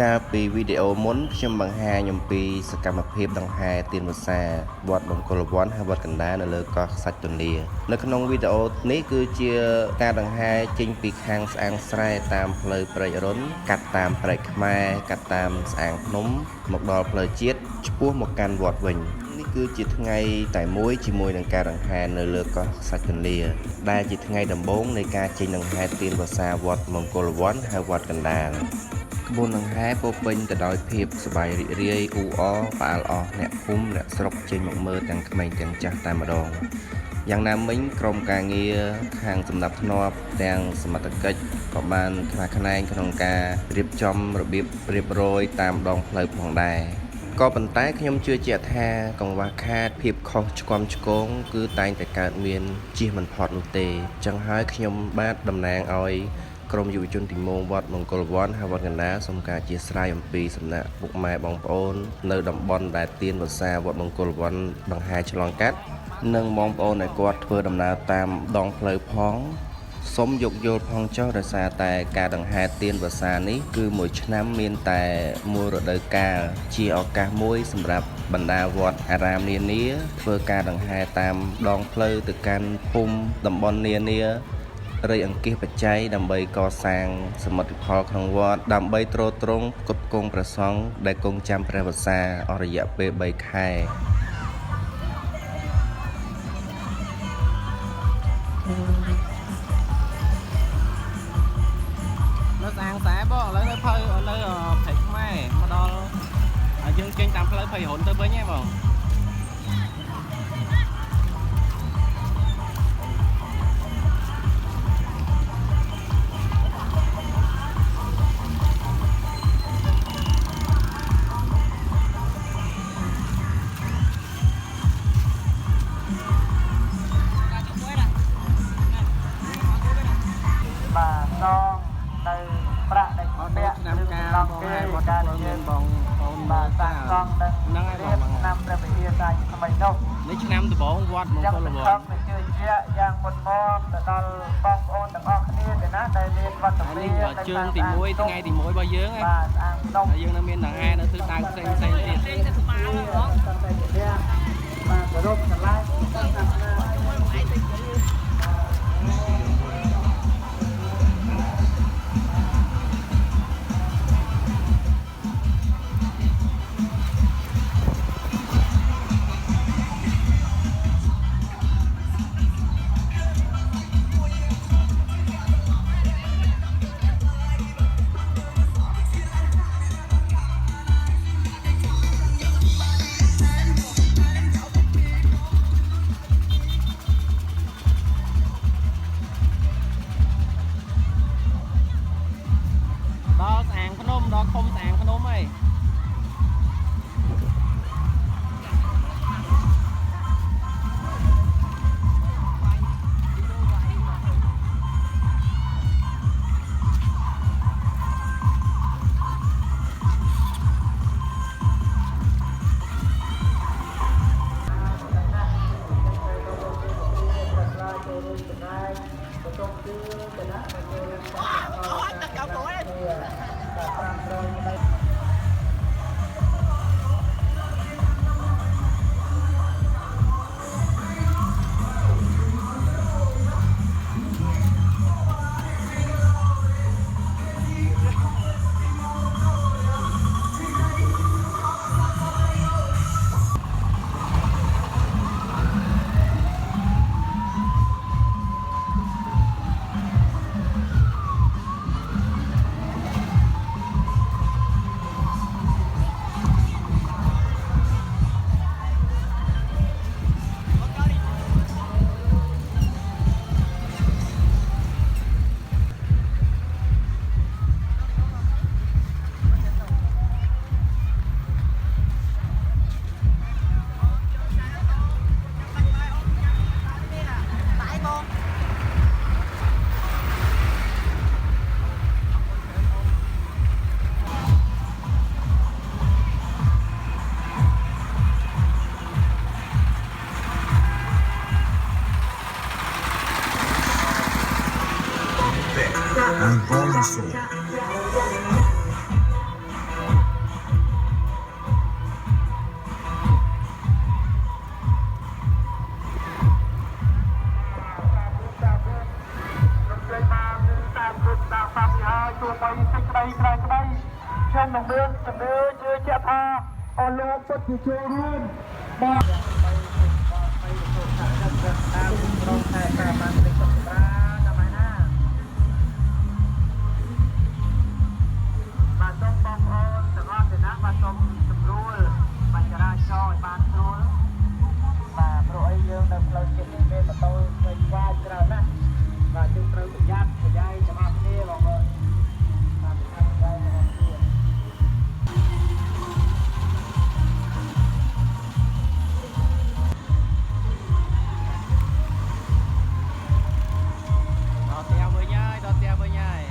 ការពីវីដេអូមុនខ្ញុំបង្ហាញអំពីសកម្មភាពដង្ហែទៀនវស្សាវត្តបង្គោលវ័នហើយវត្តកណ្ដាលនៅលើកោះខ្សាច់ទន្លានៅក្នុងវីដេអូនេះគឺជាការដង្ហែចេញពីខាងស្អាងស្រែតាមផ្លូវព្រែករុនកាត់តាមព្រែកខ្មែរកាត់តាមស្អាងភ្នំមកដល់ផ្លូវជាតិឆ្ពោះមកកាន់វត្តវិញនេះគឺជាថ្ងៃតែមួយជាមួយនឹងការដង្ហែនៅលើកោះខ្សាច់ទន្លាដែលជាថ្ងៃដំបូងនៃការចេញដង្ហែទៀនវស្សាវត្តបង្គោលវ័នហើយវត្តកណ្ដាលក្បួនដង្ហែពោពេញទៅដោយភាពសប្បាយរីករាយអ៊ូអរផ្អើលអស់អ្នកភូមិអ្នកស្រុកចេញមកមើលទាំងក្មេងទាំងចាស់តែម្ដងយ៉ាងណាមិញក្រុមការងារខាងសម្ដាប់ធ្នាប់ទាំងសមត្ថកិច្ចក៏បានខ្នះខ្នែងក្នុងការរៀបចំរបៀបរៀបរយតាមដងផ្លូវផងដែរក៏ប៉ុន្តែខ្ញុំជឿជាក់ថាកង្វះខាតភាពខុសឆ្គំឆ្គងគឺតែងតែកើតមានជៀសមិនផុតនោះទេចឹងហើយខ្ញុំបាទតំណាងឲ្យក្រុមយុវជនទីមោវត្តមង្គលវ័នហើយវត្តកណ្ដាលសូមការអធិស្ឋានអំពីសំណាក់ពុកម៉ែបងប្អូននៅតំបន់ដែលទៀនវស្សាវត្តមង្គលវ័នដង្ហែឆ្លងកាត់និងបងប្អូនដែលគាត់ធ្វើដំណើរតាមដងផ្លូវផងសូមយោគយល់ផងចុះដោយសារតែការដង្ហែទៀនវស្សានេះគឺមួយឆ្នាំមានតែមួយរដូវកាលជាឱកាសមួយសម្រាប់បណ្ដាវត្តអារាមនានាធ្វើការដង្ហែតាមដងផ្លូវទៅកាន់ភូមិតំបន់នានារៃអង្គាសបច្ច័យដើម្បីកសាងសមិទ្ធផលក្នុងវត្តដើម្បីទ្រទ្រង់ផ្គត់ផ្គង់ព្រះសង្ឃដែលគង់ចាំព្រះវស្សាអស់រយៈពេល3ខែនៅស្អាងខ្សែបងឥឡូវនៅភៅនៅព្រែកខ្មែរមកដល់យើងចេញតាមផ្លូវភ័យរុនទៅវិញហ៎បងបាទសងនៅប្រាក់ដែលពាក់ឆ្នាំការបងហើយវត្តពលមានបងអូនបាទសាងសង់នឹងរៀបឆ្នាំព្រះវិហារសាថ្មីនោះនេះឆ្នាំដំបូងវត្តមង្គលវត្តខ្ញុំជឿជាក់យ៉ាងមុនមកទៅដល់បងប្អូនទាំងអស់គ្នាទេណាដែលមានវត្តមានជើងទី1ថ្ងៃទី1របស់យើងហ៎បាទស្អាងភ្នំយើងនៅមានដង្ហែនៅទិសដៅផ្សេងទៀតទៅស្មានបងតែជាបាទគោរពឆ្លាញ់តាមណាដល់ស្អាងភ្នំដល់ឃុំស្អាងភ្នំហើយ ตัวไปสิไกลไกลไกลเช่นหนุ่มเมืองจะเนื้อเชื่อเจ้าพาอโลกปัจจุบันรุ่นบ้านไปตัวขาดกันตามรองแต่การมันเป็นสัปดาห์ทำไมนะมาส่งบองโอนสำหรับเด็กนักมาส่งสำรวจปัญจราชอยบ้านรู้มาโปรยเยอะดังเราเก็บเงินประตูเงินว่าจะเรานะvà chúng tôi tự giác của dây cho bạn kia vào vợ làm ăn dây cho bạn kia đo teo với nhai